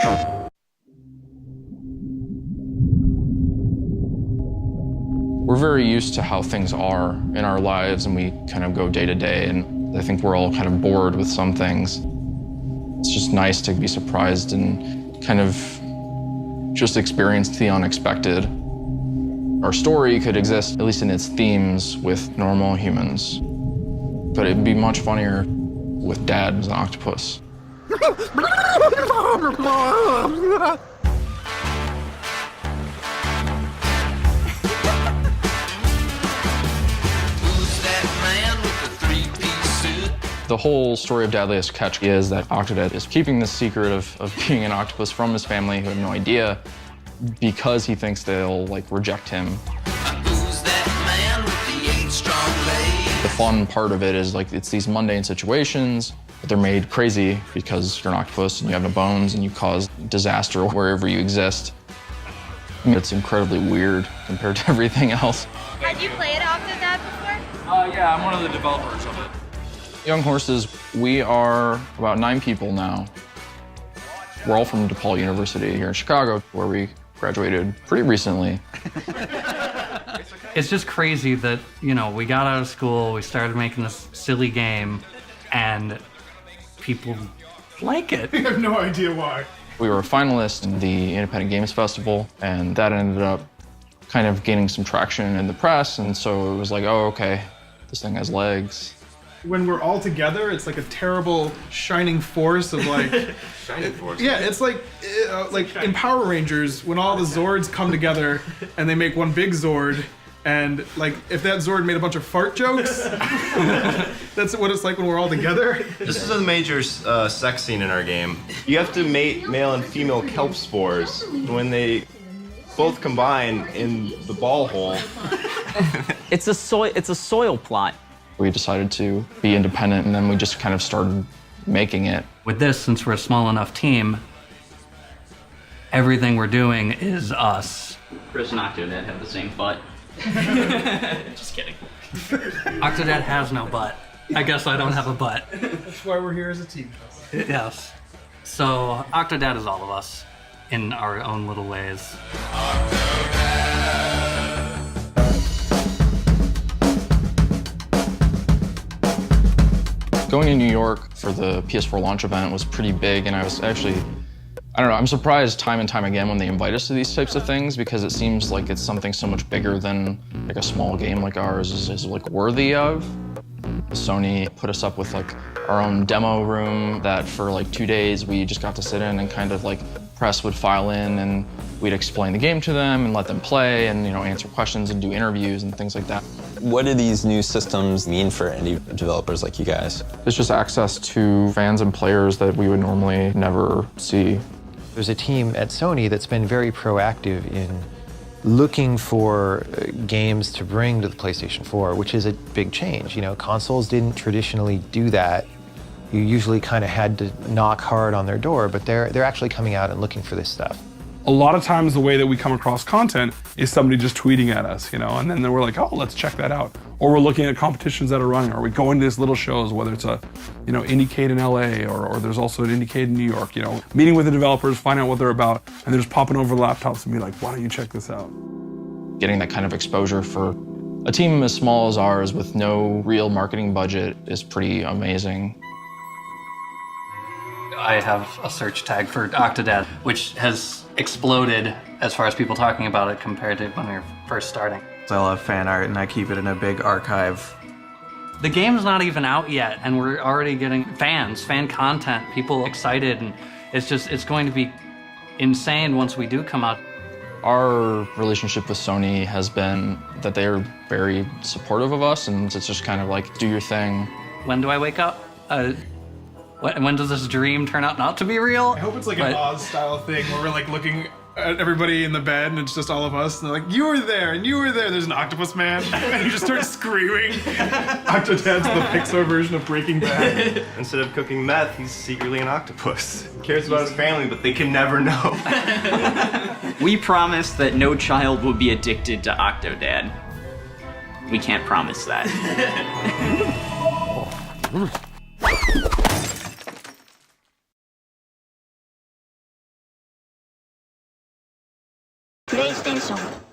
We're very used to how things are in our lives, and we kind of go day to day, and I think we're all kind of bored with some things. It's just nice to be surprised and kind of just experience the unexpected. Our story could exist, at least in its themes, with normal humans, but it'd be much funnier with Dad as an octopus. The whole story of Dadliest catch is that Octodad is keeping the secret of being an octopus from his family, who have no idea, because he thinks they'll reject him. The fun part of it is it's these mundane situations, but they're made crazy because you're an octopus and you have no bones and you cause disaster wherever you exist. I mean, it's incredibly weird compared to everything else. Have you played Octodad before? Yeah, I'm one of the developers of it. Young Horses, we are about 9 people now. We're all from DePaul University here in Chicago, where we graduated pretty recently. It's just crazy that, we got out of school, we started making this silly game, and people like it. I have no idea why. We were a finalist in the Independent Games Festival, and that ended up kind of gaining some traction in the press, and so it was like, oh, okay, this thing has legs. When we're all together, it's like a terrible shining force of Shining force? Yeah, it's like in Power Rangers, when all the Zords come together and they make one big Zord, and if that Zord made a bunch of fart jokes, that's what it's like when we're all together. This is a major sex scene in our game. You have to mate male and female kelp spores. When they both combine in the ball hole. It's a soil plot. We decided to be independent, and then we just kind of started making it. With this, since we're a small enough team, everything we're doing is us. Chris and Octodad have the same butt. Just kidding. Octodad has no butt. I guess I don't have a butt. That's why we're here as a team. Yes. So Octodad is all of us in our own little ways. Going to New York for the PS4 launch event was pretty big, and I was actually, I don't know, I'm surprised time and time again when they invite us to these types of things, because it seems like it's something so much bigger than a small game like ours is worthy of. Sony put us up with our own demo room that for 2 days we just got to sit in and kind of press would file in, and we'd explain the game to them and let them play and answer questions and do interviews and things like that. What do these new systems mean for indie developers like you guys? It's just access to fans and players that we would normally never see. There's a team at Sony that's been very proactive in looking for games to bring to the PlayStation 4, which is a big change. Consoles didn't traditionally do that. You usually kind of had to knock hard on their door, but they're actually coming out and looking for this stuff. A lot of times the way that we come across content is somebody just tweeting at us, and then we're like, oh, let's check that out. Or we're looking at competitions that are running, or we go into these little shows, whether it's a, Indiecade in LA, or there's also an Indiecade in New York, meeting with the developers, find out what they're about, and they're just popping over the laptops and be like, why don't you check this out? Getting that kind of exposure for a team as small as ours with no real marketing budget is pretty amazing. I have a search tag for Octodad, which has exploded as far as people talking about it compared to when we were first starting. I love fan art, and I keep it in a big archive. The game's not even out yet, and we're already getting fan content, people excited, and it's going to be insane once we do come out. Our relationship with Sony has been that they're very supportive of us, and it's just kind of do your thing. When do I wake up? When does this dream turn out not to be real? I hope it's an Oz-style thing where we're looking at everybody in the bed and it's just all of us, and they're like, you were there, and you were there, there's an octopus man, and you just start screaming. Octodad's the Pixar version of Breaking Bad. Instead of cooking meth, he's secretly an octopus. He cares about his family, but they can never know. We promise that no child will be addicted to Octodad. We can't promise that. PlayStation